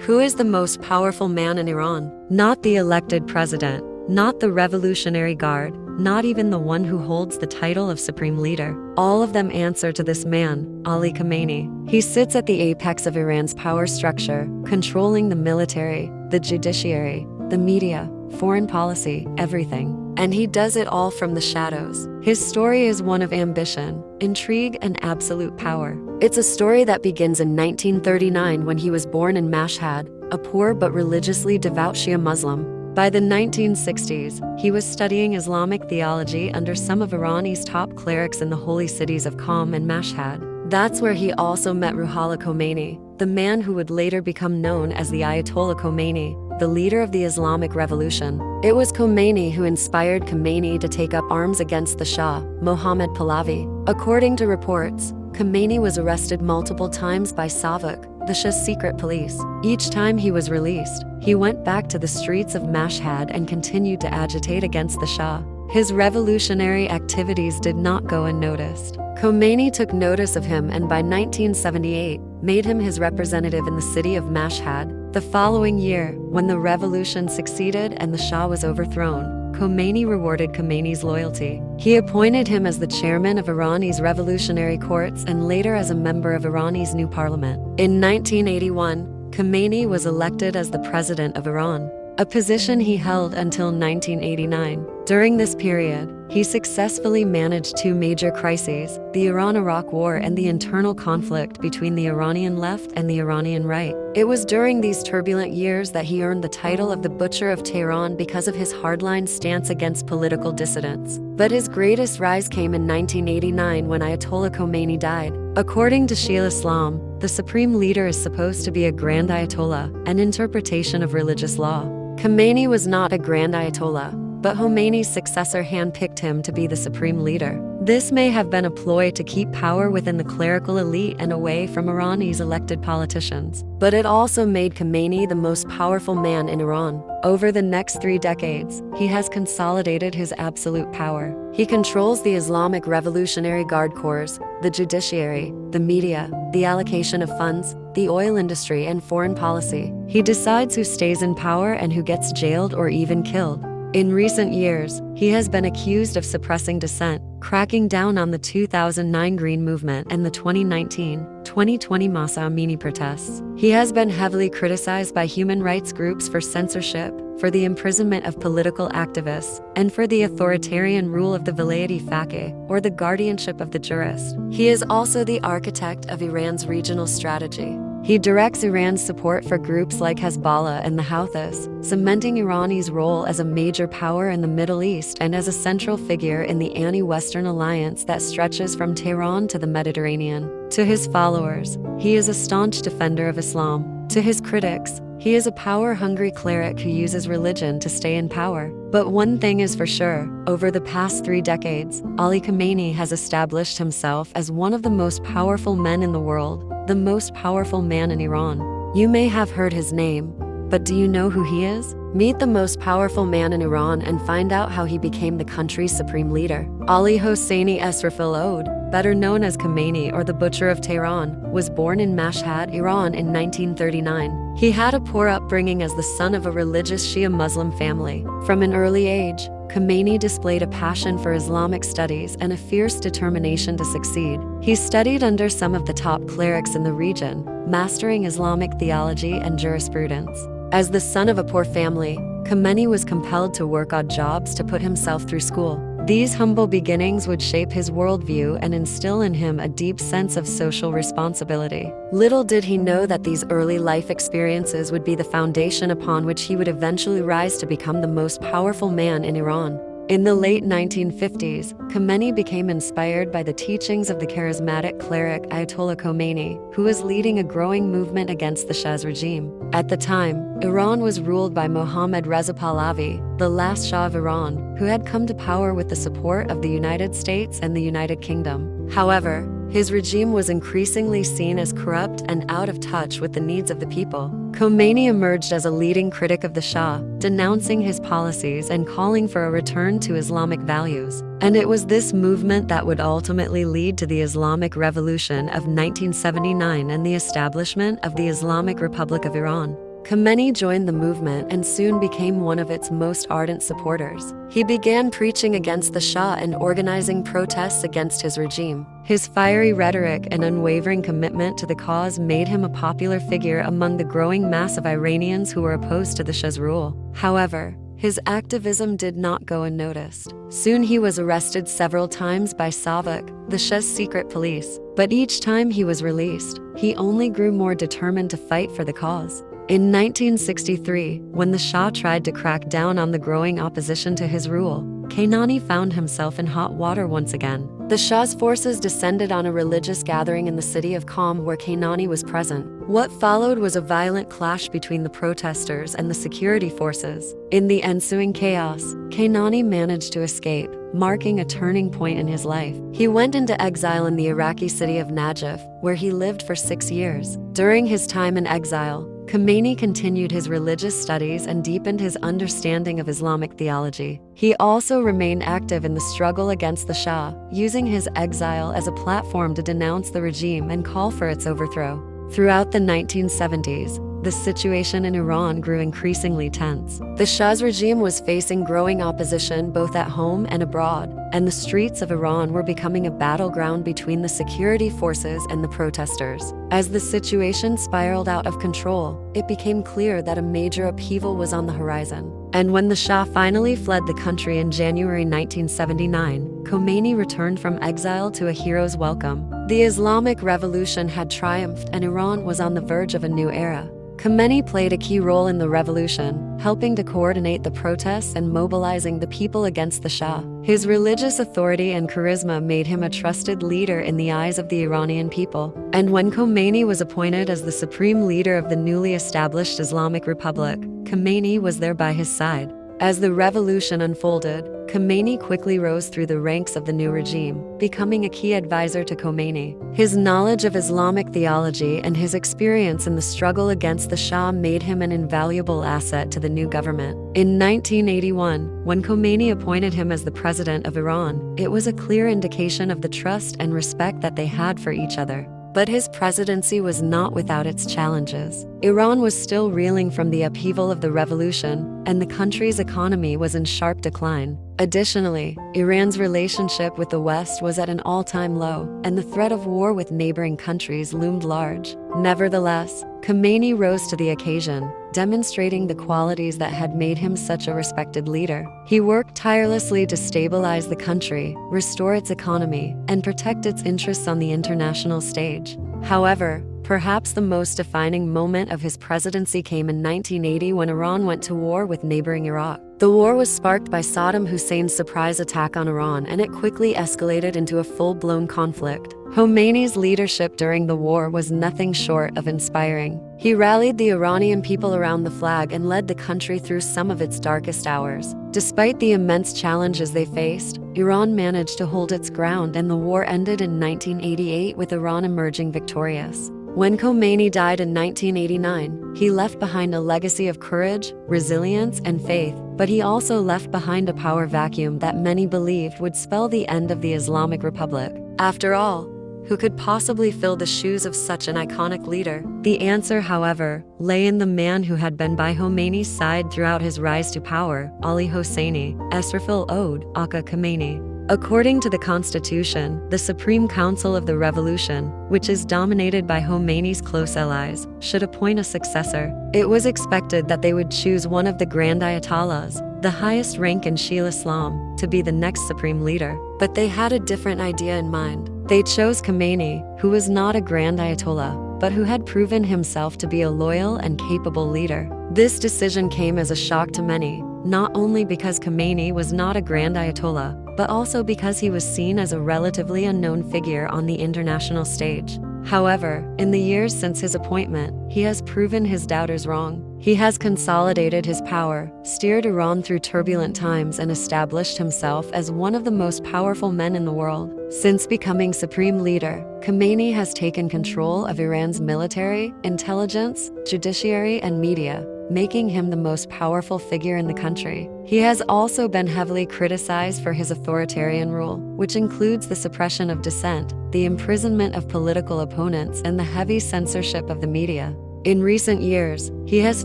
Who is the most powerful man in Iran? Not the elected president, not the Revolutionary Guard, not even the one who holds the title of Supreme Leader. All of them answer to this man, Ali Khamenei. He sits at the apex of Iran's power structure, controlling the military, the judiciary, the media, foreign policy, everything. And he does it all from the shadows. His story is one of ambition, intrigue, and absolute power. It's a story that begins in 1939 when he was born in Mashhad, a poor but religiously devout Shia Muslim. By the 1960s, he was studying Islamic theology under some of Iran's top clerics in the holy cities of Qom and Mashhad. That's where he also met Ruhollah Khomeini, the man who would later become known as the Ayatollah Khamenei, the leader of the Islamic Revolution. It was Khomeini who inspired Khamenei to take up arms against the Shah, Mohammad Pahlavi. According to reports, Khamenei was arrested multiple times by Savak, the Shah's secret police. Each time he was released, he went back to the streets of Mashhad and continued to agitate against the Shah. His revolutionary activities did not go unnoticed. Khomeini took notice of him and by 1978, made him his representative in the city of Mashhad. The following year, when the revolution succeeded and the Shah was overthrown, Khomeini rewarded Khamenei's loyalty. He appointed him as the chairman of Iran's revolutionary courts and later as a member of Iran's new parliament. In 1981, Khomeini was elected as the president of Iran, a position he held until 1989. During this period, he successfully managed two major crises, the Iran-Iraq War and the internal conflict between the Iranian left and the Iranian right. It was during these turbulent years that he earned the title of the Butcher of Tehran because of his hardline stance against political dissidents. But his greatest rise came in 1989 when Ayatollah Khomeini died. According to Shia Islam, the supreme leader is supposed to be a grand Ayatollah, an interpretation of religious law. Khomeini was not a grand Ayatollah, but Khomeini's successor handpicked him to be the supreme leader. This may have been a ploy to keep power within the clerical elite and away from Iran's elected politicians. But it also made Khomeini the most powerful man in Iran. Over the next 3 decades, he has consolidated his absolute power. He controls the Islamic Revolutionary Guard Corps, the judiciary, the media, the allocation of funds, the oil industry, and foreign policy. He decides who stays in power and who gets jailed or even killed. In recent years, he has been accused of suppressing dissent, cracking down on the 2009 Green Movement and the 2019-2020 Mahsa Amini protests. He has been heavily criticized by human rights groups for censorship, for the imprisonment of political activists, and for the authoritarian rule of the Vilayat-e Faqih, or the guardianship of the jurist. He is also the architect of Iran's regional strategy. He directs Iran's support for groups like Hezbollah and the Houthis, cementing Iran's role as a major power in the Middle East and as a central figure in the anti-Western alliance that stretches from Tehran to the Mediterranean. To his followers, he is a staunch defender of Islam. To his critics, he is a power-hungry cleric who uses religion to stay in power. But one thing is for sure, over the past 3 decades, Ali Khamenei has established himself as one of the most powerful men in the world, the most powerful man in Iran. You may have heard his name, but do you know who he is? Meet the most powerful man in Iran and find out how he became the country's supreme leader. Ali Hosseini Esrafil Ode, better known as Khamenei or the Butcher of Tehran, was born in Mashhad, Iran in 1939. He had a poor upbringing as the son of a religious Shia Muslim family. From an early age, Khamenei displayed a passion for Islamic studies and a fierce determination to succeed. He studied under some of the top clerics in the region, mastering Islamic theology and jurisprudence. As the son of a poor family, Khamenei was compelled to work odd jobs to put himself through school. These humble beginnings would shape his worldview and instill in him a deep sense of social responsibility. Little did he know that these early life experiences would be the foundation upon which he would eventually rise to become the most powerful man in Iran. In the late 1950s, Khamenei became inspired by the teachings of the charismatic cleric Ayatollah Khomeini, who was leading a growing movement against the Shah's regime. At the time, Iran was ruled by Mohammad Reza Pahlavi, the last Shah of Iran, who had come to power with the support of the United States and the United Kingdom. However, his regime was increasingly seen as corrupt and out of touch with the needs of the people. Khomeini emerged as a leading critic of the Shah, denouncing his policies and calling for a return to Islamic values. And it was this movement that would ultimately lead to the Islamic Revolution of 1979 and the establishment of the Islamic Republic of Iran. Khamenei joined the movement and soon became one of its most ardent supporters. He began preaching against the Shah and organizing protests against his regime. His fiery rhetoric and unwavering commitment to the cause made him a popular figure among the growing mass of Iranians who were opposed to the Shah's rule. However, his activism did not go unnoticed. Soon he was arrested several times by Savak, the Shah's secret police. But each time he was released, he only grew more determined to fight for the cause. In 1963, when the Shah tried to crack down on the growing opposition to his rule, Khamenei found himself in hot water once again. The Shah's forces descended on a religious gathering in the city of Qom where Khamenei was present. What followed was a violent clash between the protesters and the security forces. In the ensuing chaos, Khamenei managed to escape, marking a turning point in his life. He went into exile in the Iraqi city of Najaf, where he lived for 6 years. During his time in exile, Khamenei continued his religious studies and deepened his understanding of Islamic theology. He also remained active in the struggle against the Shah, using his exile as a platform to denounce the regime and call for its overthrow. Throughout the 1970s, the situation in Iran grew increasingly tense. The Shah's regime was facing growing opposition both at home and abroad, and the streets of Iran were becoming a battleground between the security forces and the protesters. As the situation spiraled out of control, it became clear that a major upheaval was on the horizon. And when the Shah finally fled the country in January 1979, Khomeini returned from exile to a hero's welcome. The Islamic Revolution had triumphed and Iran was on the verge of a new era. Khamenei played a key role in the revolution, helping to coordinate the protests and mobilizing the people against the Shah. His religious authority and charisma made him a trusted leader in the eyes of the Iranian people. And when Khomeini was appointed as the supreme leader of the newly established Islamic Republic, Khamenei was there by his side. As the revolution unfolded, Khamenei quickly rose through the ranks of the new regime, becoming a key advisor to Khomeini. His knowledge of Islamic theology and his experience in the struggle against the Shah made him an invaluable asset to the new government. In 1981, when Khomeini appointed him as the president of Iran, it was a clear indication of the trust and respect that they had for each other. But his presidency was not without its challenges. Iran was still reeling from the upheaval of the revolution, and the country's economy was in sharp decline. Additionally, Iran's relationship with the West was at an all-time low, and the threat of war with neighboring countries loomed large. Nevertheless, Khomeini rose to the occasion, demonstrating the qualities that had made him such a respected leader. He worked tirelessly to stabilize the country, restore its economy, and protect its interests on the international stage. However, perhaps the most defining moment of his presidency came in 1980 when Iran went to war with neighboring Iraq. The war was sparked by Saddam Hussein's surprise attack on Iran, and it quickly escalated into a full-blown conflict. Khomeini's leadership during the war was nothing short of inspiring. He rallied the Iranian people around the flag and led the country through some of its darkest hours. Despite the immense challenges they faced, Iran managed to hold its ground, and the war ended in 1988 with Iran emerging victorious. When Khomeini died in 1989, he left behind a legacy of courage, resilience, and faith, but he also left behind a power vacuum that many believed would spell the end of the Islamic Republic. After all, who could possibly fill the shoes of such an iconic leader? The answer, however, lay in the man who had been by Khomeini's side throughout his rise to power, Ali Hosseini, Esrafil Ode, Aka Khamenei. According to the Constitution, the Supreme Council of the Revolution, which is dominated by Khomeini's close allies, should appoint a successor. It was expected that they would choose one of the Grand Ayatollahs, the highest rank in Shia Islam, to be the next supreme leader. But they had a different idea in mind. They chose Khamenei, who was not a Grand Ayatollah, but who had proven himself to be a loyal and capable leader. This decision came as a shock to many, not only because Khamenei was not a Grand Ayatollah, but also because he was seen as a relatively unknown figure on the international stage. However, in the years since his appointment, he has proven his doubters wrong. He has consolidated his power, steered Iran through turbulent times, and established himself as one of the most powerful men in the world. Since becoming supreme leader, Khamenei has taken control of Iran's military, intelligence, judiciary, and media, making him the most powerful figure in the country. He has also been heavily criticized for his authoritarian rule, which includes the suppression of dissent, the imprisonment of political opponents, and the heavy censorship of the media. In recent years, he has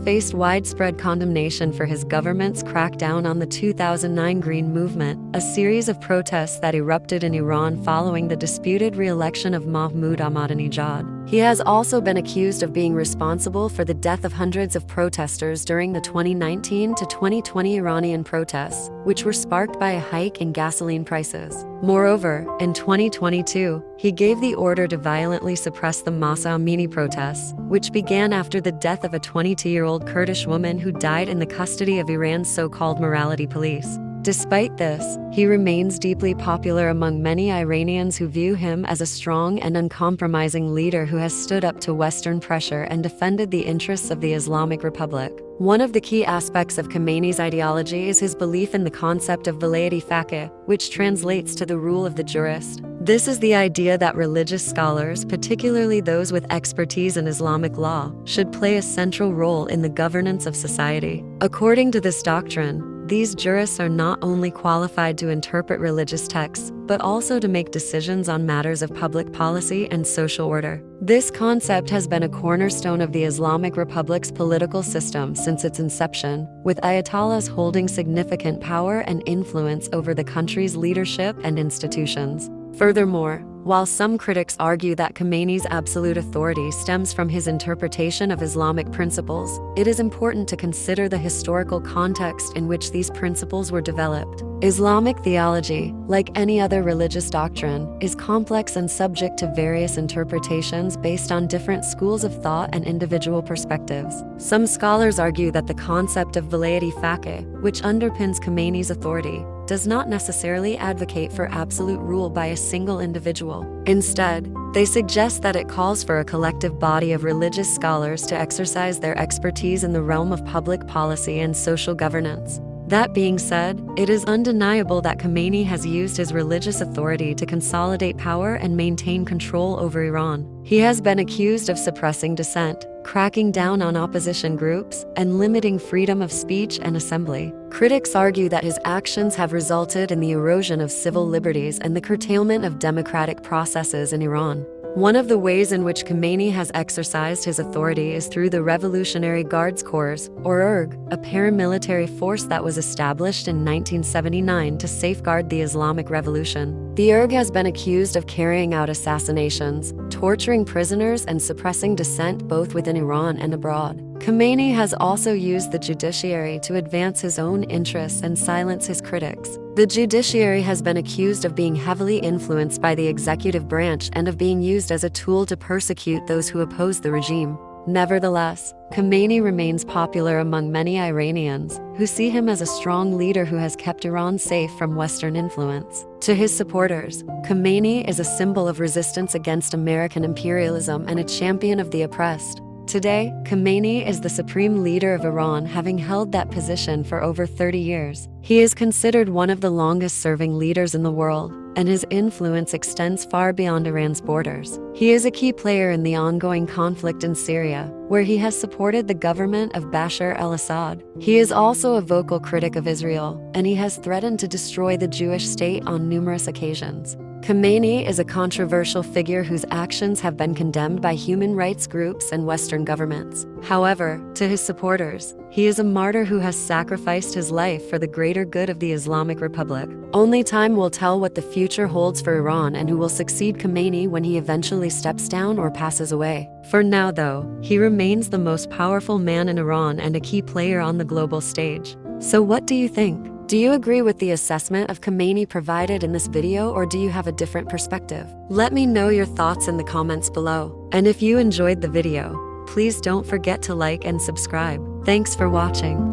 faced widespread condemnation for his government's crackdown on the 2009 Green Movement, a series of protests that erupted in Iran following the disputed re-election of Mahmoud Ahmadinejad. He has also been accused of being responsible for the death of hundreds of protesters during the 2019 to 2020 Iranian protests, which were sparked by a hike in gasoline prices. Moreover, in 2022, he gave the order to violently suppress the Mahsa Amini protests, which began after the death of a 22-year-old Kurdish woman who died in the custody of Iran's so-called morality police. Despite this, he remains deeply popular among many Iranians who view him as a strong and uncompromising leader who has stood up to Western pressure and defended the interests of the Islamic Republic. One of the key aspects of Khamenei's ideology is his belief in the concept of velayat-e faqih, which translates to the rule of the jurist. This is the idea that religious scholars, particularly those with expertise in Islamic law, should play a central role in the governance of society. According to this doctrine, these jurists are not only qualified to interpret religious texts, but also to make decisions on matters of public policy and social order. This concept has been a cornerstone of the Islamic Republic's political system since its inception, with Ayatollahs holding significant power and influence over the country's leadership and institutions. Furthermore, while some critics argue that Khamenei's absolute authority stems from his interpretation of Islamic principles, it is important to consider the historical context in which these principles were developed. Islamic theology, like any other religious doctrine, is complex and subject to various interpretations based on different schools of thought and individual perspectives. Some scholars argue that the concept of velayat-e faqih, which underpins Khamenei's authority, does not necessarily advocate for absolute rule by a single individual. Instead, they suggest that it calls for a collective body of religious scholars to exercise their expertise in the realm of public policy and social governance. That being said, it is undeniable that Khamenei has used his religious authority to consolidate power and maintain control over Iran. He has been accused of suppressing dissent, cracking down on opposition groups, and limiting freedom of speech and assembly. Critics argue that his actions have resulted in the erosion of civil liberties and the curtailment of democratic processes in Iran. One of the ways in which Khamenei has exercised his authority is through the Revolutionary Guards Corps, or IRG, a paramilitary force that was established in 1979 to safeguard the Islamic Revolution. The IRG has been accused of carrying out assassinations, torturing prisoners, and suppressing dissent both within Iran and abroad. Khamenei has also used the judiciary to advance his own interests and silence his critics. The judiciary has been accused of being heavily influenced by the executive branch and of being used as a tool to persecute those who oppose the regime. Nevertheless, Khamenei remains popular among many Iranians, who see him as a strong leader who has kept Iran safe from Western influence. To his supporters, Khamenei is a symbol of resistance against American imperialism and a champion of the oppressed. Today, Khamenei is the supreme leader of Iran, having held that position for over 30 years. He is considered one of the longest-serving leaders in the world, and his influence extends far beyond Iran's borders. He is a key player in the ongoing conflict in Syria, where he has supported the government of Bashar al-Assad. He is also a vocal critic of Israel, and he has threatened to destroy the Jewish state on numerous occasions. Khamenei is a controversial figure whose actions have been condemned by human rights groups and Western governments. However, to his supporters, he is a martyr who has sacrificed his life for the greater good of the Islamic Republic. Only time will tell what the future holds for Iran and who will succeed Khamenei when he eventually steps down or passes away. For now, though, he remains the most powerful man in Iran and a key player on the global stage. So what do you think? Do you agree with the assessment of Khamenei provided in this video, or do you have a different perspective? Let me know your thoughts in the comments below. And if you enjoyed the video, please don't forget to like and subscribe. Thanks for watching.